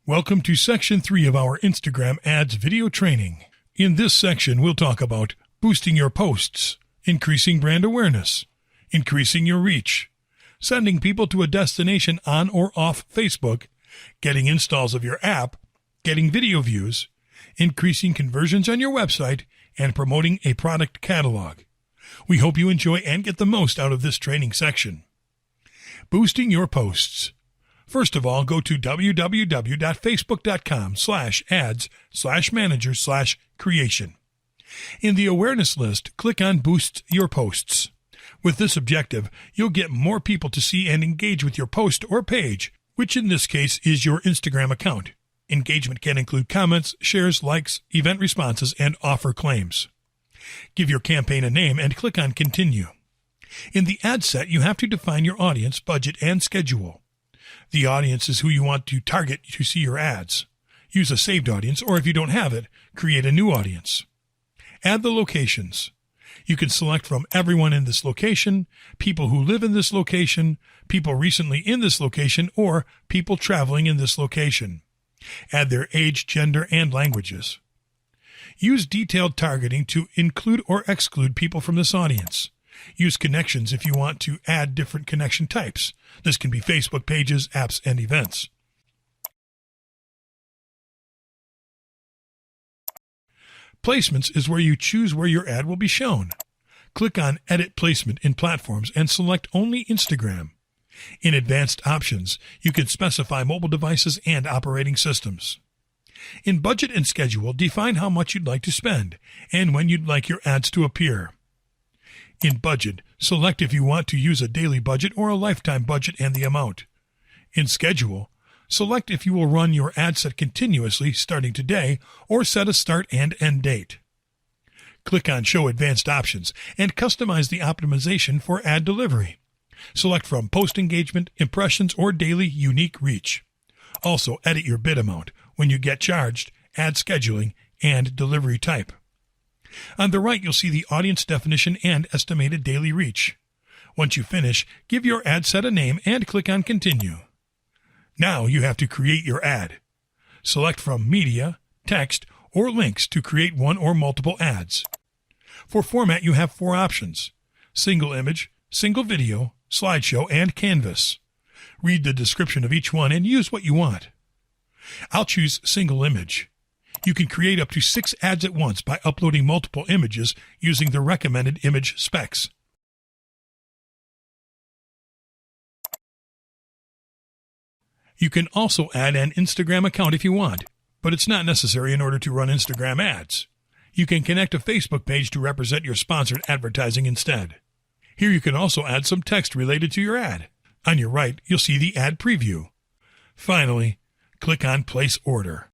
Welcome to Section 3 of our Instagram Ads video training. In this section, we'll talk about boosting your posts, increasing brand awareness, increasing your reach, sending people to a destination on or off Facebook, getting installs of your app, getting video views, increasing conversions on your website, and promoting a product catalog. We hope you enjoy and get the most out of this training section. Boosting your posts. First of all, go to www.facebook.com/ads/manager/creation. In the awareness list, click on Boost Your Posts. With this objective, you'll get more people to see and engage with your post or page, which in this case is your Instagram account. Engagement can include comments, shares, likes, event responses, and offer claims. Give your campaign a name and click on Continue. In the ad set, you have to define your audience, budget, and schedule. The audience is who you want to target to see your ads. Use a saved audience, or if you don't have it, create a new audience. Add the locations. You can select from everyone in this location, people who live in this location, people recently in this location, or people traveling in this location. Add their age, gender, and languages. Use detailed targeting to include or exclude people from this audience. Use connections if you want to add different connection types. This can be Facebook pages, apps, and events. Placements is where you choose where your ad will be shown. Click on Edit Placement in Platforms and select only Instagram. In Advanced Options, you can specify mobile devices and operating systems. In Budget and Schedule, define how much you'd like to spend and when you'd like your ads to appear. In Budget, select if you want to use a daily budget or a lifetime budget and the amount. In Schedule, select if you will run your ad set continuously starting today or set a start and end date. Click on Show Advanced Options and customize the optimization for ad delivery. Select from post engagement, impressions, or daily unique reach. Also, edit your bid amount, when you get charged, ad scheduling, and delivery type. On the right, you'll see the audience definition and estimated daily reach. Once you finish, give your ad set a name and click on Continue. Now you have to create your ad. Select from Media, Text, or Links to create one or multiple ads. For format, you have 4 options: single image, single video, slideshow, and canvas. Read the description of each one and use what you want. I'll choose single image. You can create up to 6 ads at once by uploading multiple images using the recommended image specs. You can also add an Instagram account if you want, but it's not necessary in order to run Instagram ads. You can connect a Facebook page to represent your sponsored advertising instead. Here you can also add some text related to your ad. On your right, you'll see the ad preview. Finally, click on Place Order.